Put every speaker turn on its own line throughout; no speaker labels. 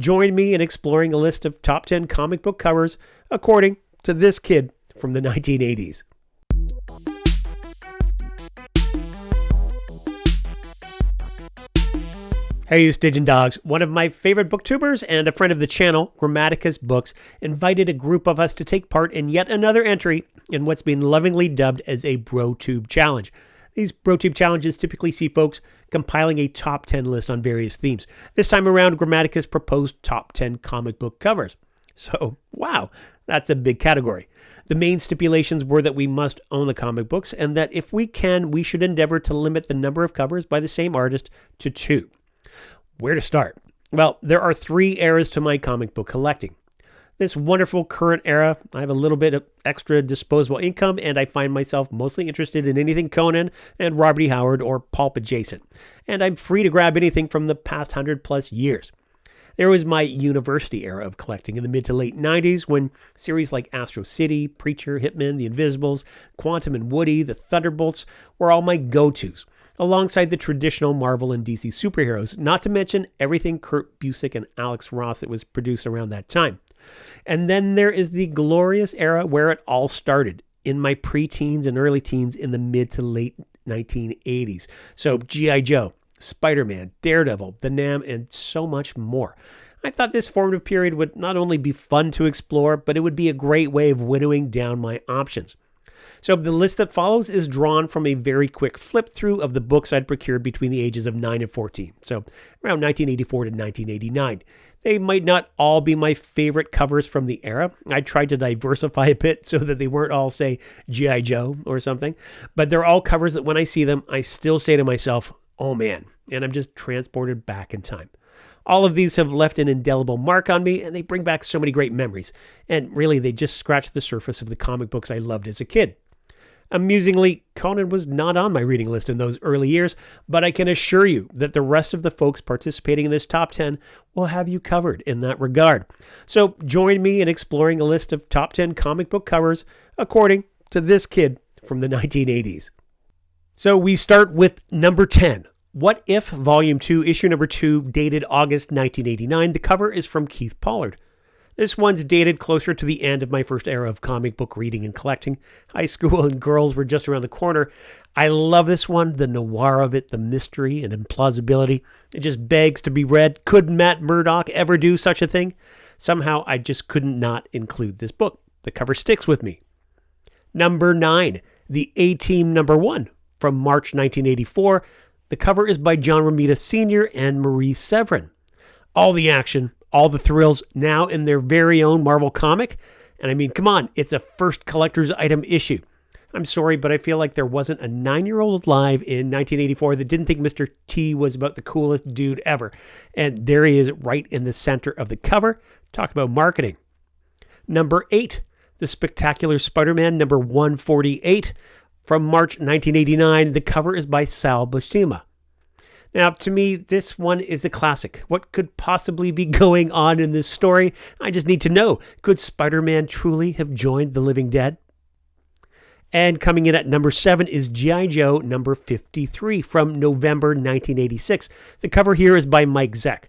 join me in exploring a list of top 10 comic book covers according to this kid from the 1980s. Hey, you Stygian dogs. One of my favorite booktubers and a friend of the channel, Grammaticus Books, invited a group of us to take part in yet another entry in what's been lovingly dubbed as a BroTube challenge. These BroTube challenges typically see folks compiling a top 10 list on various themes. This time around, Grammaticus proposed top 10 comic book covers. So, wow, that's a big category. The main stipulations were that we must own the comic books and that if we can, we should endeavor to limit the number of covers by the same artist to 2. Where to start? Well, there are 3 eras to my comic book collecting. This wonderful current era, I have a little bit of extra disposable income, and I find myself mostly interested in anything Conan and Robert E. Howard or pulp adjacent. And I'm free to grab anything from the past 100+ years. There was my university era of collecting in the mid to late 90s when series like Astro City, Preacher, Hitman, The Invisibles, Quantum and Woody, The Thunderbolts were all my go-tos, alongside the traditional Marvel and DC superheroes, not to mention everything Kurt Busiek and Alex Ross that was produced around that time. And then there is the glorious era where it all started, in my pre-teens and early teens in the mid to late 1980s. So G.I. Joe, Spider-Man, Daredevil, The Nam, and so much more. I thought this formative period would not only be fun to explore, but it would be a great way of winnowing down my options. So the list that follows is drawn from a very quick flip through of the books I'd procured between the ages of 9 and 14, so around 1984 to 1989. They might not all be my favorite covers from the era. I tried to diversify a bit so that they weren't all, say, G.I. Joe or something, but they're all covers that when I see them, I still say to myself, oh man, and I'm just transported back in time. All of these have left an indelible mark on me, and they bring back so many great memories. And really, they just scratch the surface of the comic books I loved as a kid. Amusingly, Conan was not on my reading list in those early years, but I can assure you that the rest of the folks participating in this top 10 will have you covered in that regard. So join me in exploring a list of top 10 comic book covers according to this kid from the 1980s. So we start with number 10. What If Volume 2, Issue number 2, dated August 1989. The cover is from Keith Pollard. This one's dated closer to the end of my first era of comic book reading and collecting. High school and girls were just around the corner. I love this one, the noir of it, the mystery and implausibility. It just begs to be read. Could Matt Murdock ever do such a thing? Somehow I just couldn't not include this book. The cover sticks with me. Number 9, The A-Team number 1 from March 1984. The cover is by John Romita Sr. and Marie Severin. All the action, all the thrills, now in their very own Marvel comic. And I mean, come on, it's a first collector's item issue. I'm sorry, but I feel like there wasn't a 9-year-old alive in 1984 that didn't think Mr. T was about the coolest dude ever. And there he is right in the center of the cover. Talk about marketing. Number 8, The Spectacular Spider-Man number 148 from March 1989. The cover is by Sal Buscema. Now, to me, this one is a classic. What could possibly be going on in this story? I just need to know. Could Spider-Man truly have joined the living dead? And coming in at number 7 is G.I. Joe number 53 from November 1986. The cover here is by Mike Zeck.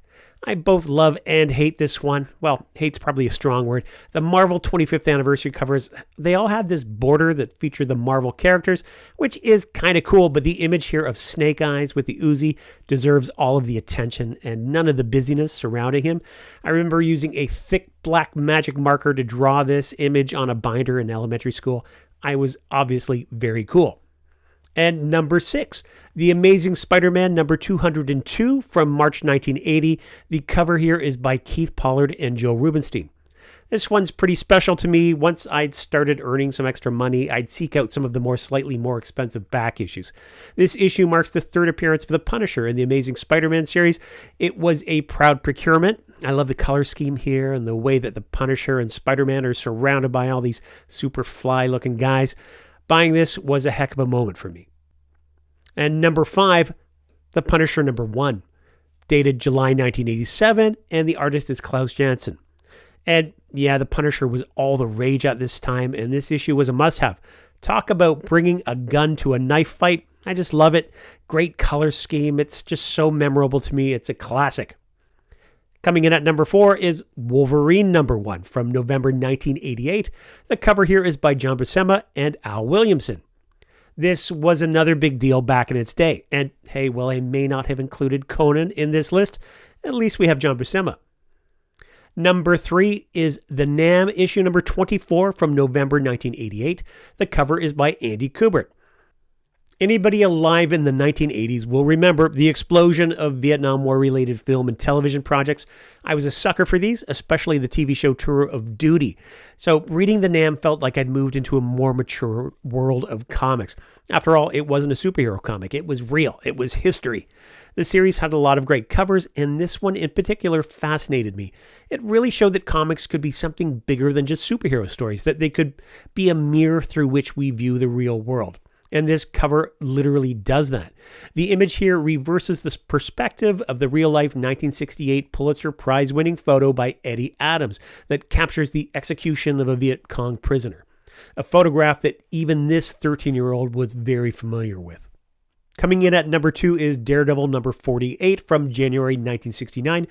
I both love and hate this one. Well, hate's probably a strong word. The Marvel 25th anniversary covers, they all have this border that feature the Marvel characters, which is kind of cool, but the image here of Snake Eyes with the Uzi deserves all of the attention and none of the busyness surrounding him. I remember using a thick black magic marker to draw this image on a binder in elementary school. I was obviously very cool. And number 6, The Amazing Spider-Man number 202 from March 1980. The cover here is by Keith Pollard and Joe Rubinstein. This one's pretty special to me. Once I'd started earning some extra money, I'd seek out some of the slightly more expensive back issues. This issue marks the 3rd appearance of the Punisher in the Amazing Spider-Man series. It was a proud procurement. I love the color scheme here and the way that the Punisher and Spider-Man are surrounded by all these super fly-looking guys. Buying this was a heck of a moment for me. And number 5, The Punisher number 1, dated July 1987, and the artist is Klaus Janson. And yeah, The Punisher was all the rage at this time, and this issue was a must-have. Talk about bringing a gun to a knife fight. I just love it. Great color scheme. It's just so memorable to me. It's a classic. Coming in at number 4 is Wolverine number 1 from November 1988. The cover here is by Sal Buscema and Al Williamson. This was another big deal back in its day. And hey, well, I may not have included Conan in this list. At least we have Sal Buscema. Number 3 is the Nam issue number 24 from November 1988. The cover is by Andy Kubert. Anybody alive in the 1980s will remember the explosion of Vietnam War-related film and television projects. I was a sucker for these, especially the TV show Tour of Duty. So reading the Nam felt like I'd moved into a more mature world of comics. After all, it wasn't a superhero comic. It was real. It was history. The series had a lot of great covers, and this one in particular fascinated me. It really showed that comics could be something bigger than just superhero stories, that they could be a mirror through which we view the real world. And this cover literally does that. The image here reverses the perspective of the real-life 1968 Pulitzer Prize-winning photo by Eddie Adams that captures the execution of a Viet Cong prisoner. A photograph that even this 13-year-old was very familiar with. Coming in at number 2 is Daredevil number 48 from January 1969.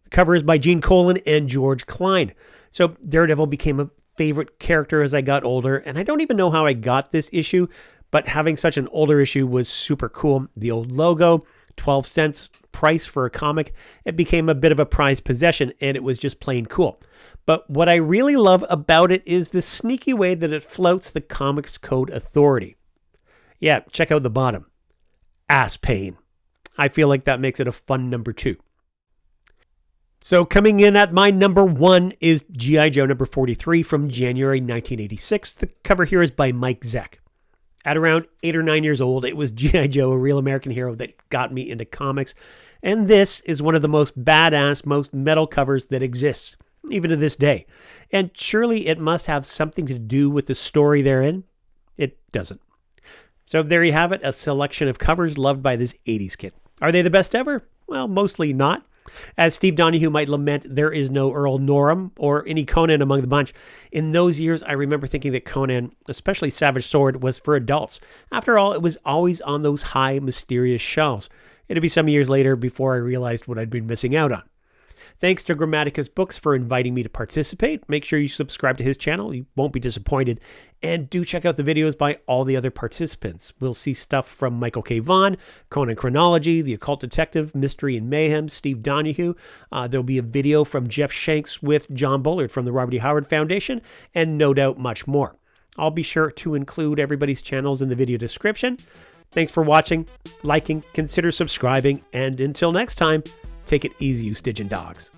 The cover is by Gene Colan and George Klein. So Daredevil became a favorite character as I got older, and I don't even know how I got this issue, but having such an older issue was super cool. The old logo, 12 cents price for a comic, it became a bit of a prized possession, and it was just plain cool. But what I really love about it is the sneaky way that it floats the Comics Code Authority. Yeah, check out the bottom. Ass pain. I feel like that makes it a fun number 2. So coming in at my number 1 is G.I. Joe number 43 from January 1986. The cover here is by Mike Zeck. At around 8 or 9 years old, it was G.I. Joe, a real American hero that got me into comics. And this is one of the most badass, most metal covers that exists, even to this day. And surely it must have something to do with the story therein. It doesn't. So there you have it, a selection of covers loved by this 80s kid. Are they the best ever? Well, mostly not. As Steve Donahue might lament, there is no Earl Norem or any Conan among the bunch. In those years, I remember thinking that Conan, especially Savage Sword, was for adults. After all, it was always on those high, mysterious shelves. It'd be some years later before I realized what I'd been missing out on. Thanks to Grammaticus Books for inviting me to participate. Make sure you subscribe to his channel. You won't be disappointed. And do check out the videos by all the other participants. We'll see stuff from Michael K. Vaughan, Conan Chronology, The Occult Detective, Mystery and Mayhem, Steve Donahue. There'll be a video from Jeff Shanks with John Pollard from the Robert E. Howard Foundation, and no doubt much more. I'll be sure to include everybody's channels in the video description. Thanks for watching, liking, consider subscribing, and until next time, take it easy, you Stygian dogs.